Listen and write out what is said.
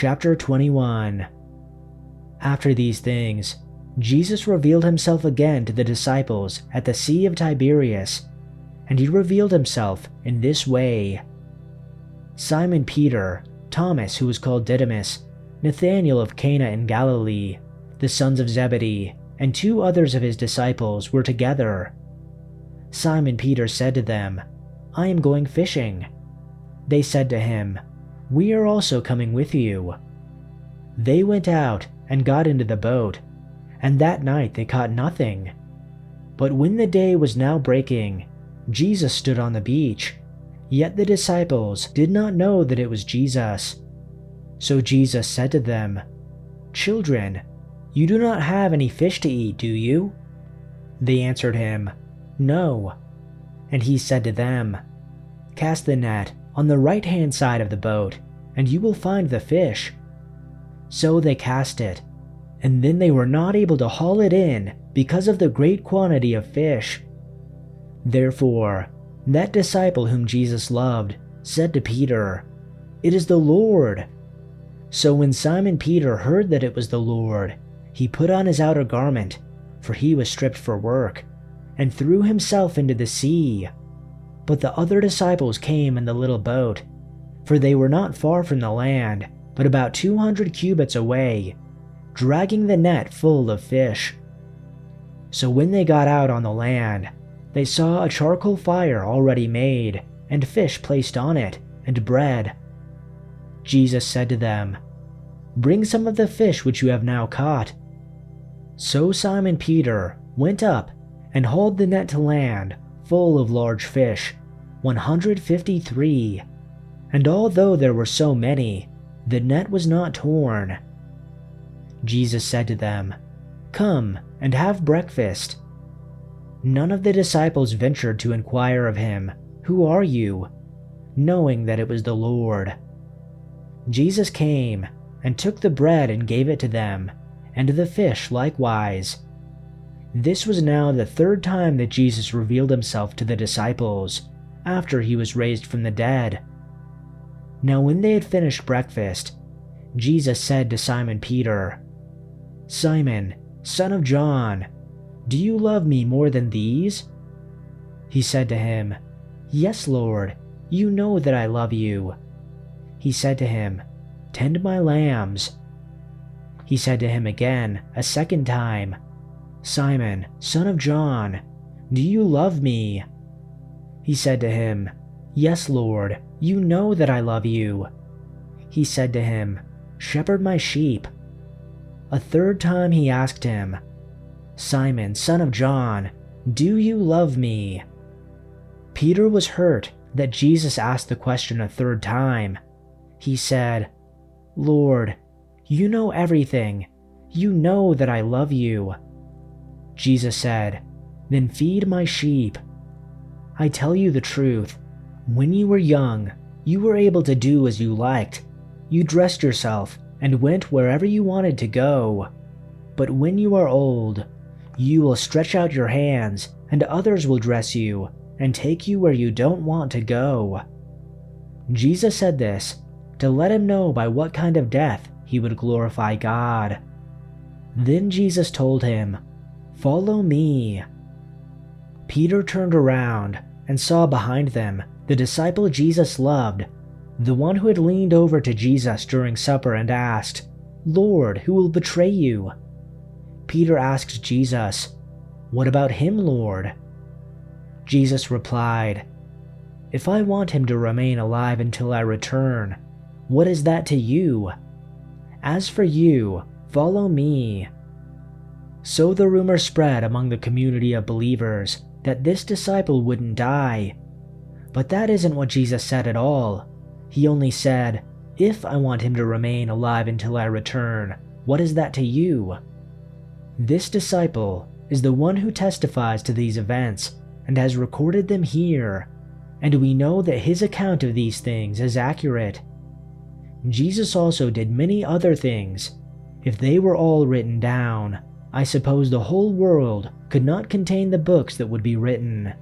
Chapter 21. After these things, Jesus revealed himself again to the disciples at the Sea of Tiberias, and he revealed himself in this way. Simon Peter, Thomas who was called Didymus, Nathanael of Cana in Galilee, the sons of Zebedee, and 2 others of his disciples were together. Simon Peter said to them, "I am going fishing." They said to him, "We are also coming with you." They went out and got into the boat, and that night they caught nothing. But when the day was now breaking, Jesus stood on the beach, yet the disciples did not know that it was Jesus. So Jesus said to them, "Children, you do not have any fish to eat, do you?" They answered him, "No." And he said to them, "Cast the net on the right-hand side of the boat, and you will find the fish." So they cast it, and then they were not able to haul it in because of the great quantity of fish. Therefore, that disciple whom Jesus loved said to Peter, "It is the Lord." So when Simon Peter heard that it was the Lord, he put on his outer garment, for he was stripped for work, and threw himself into the sea. But the other disciples came in the little boat, for they were not far from the land, but about 200 cubits away, dragging the net full of fish. So when they got out on the land, they saw a charcoal fire already made, and fish placed on it, and bread. Jesus said to them, "Bring some of the fish which you have now caught." So Simon Peter went up and hauled the net to land full of large fish, 153. And although there were so many, the net was not torn. Jesus said to them, "Come and have breakfast." None of the disciples ventured to inquire of him, "Who are you?" knowing that it was the Lord. Jesus came and took the bread and gave it to them, and the fish likewise. This was now the 3rd time that Jesus revealed himself to the disciples after he was raised from the dead. Now when they had finished breakfast, Jesus said to Simon Peter, "Simon, son of John, do you love me more than these?" He said to him, "Yes, Lord, you know that I love you." He said to him, "Tend my lambs." He said to him again a 2nd time, "Simon, son of John, do you love me?" He said to him, "Yes, Lord, you know that I love you." He said to him, "Shepherd my sheep." A 3rd time he asked him, "Simon, son of John, do you love me?" Peter was hurt that Jesus asked the question a 3rd time. He said, "Lord, you know everything. You know that I love you." Jesus said, "Then feed my sheep. I tell you the truth, when you were young, you were able to do as you liked. You dressed yourself and went wherever you wanted to go. But when you are old, you will stretch out your hands, and others will dress you and take you where you don't want to go." Jesus said this to let him know by what kind of death he would glorify God. Then Jesus told him, "Follow me." Peter turned around and saw behind them the disciple Jesus loved, the one who had leaned over to Jesus during supper and asked, "Lord, who will betray you?" Peter asked Jesus, "What about him, Lord?" Jesus replied, "If I want him to remain alive until I return, what is that to you? As for you, follow me." So the rumor spread among the community of believers that this disciple wouldn't die. But that isn't what Jesus said at all. He only said, "If I want him to remain alive until I return, what is that to you?" This disciple is the one who testifies to these events and has recorded them here, and we know that his account of these things is accurate. Jesus also did many other things. If they were all written down, I suppose the whole world could not contain the books that would be written.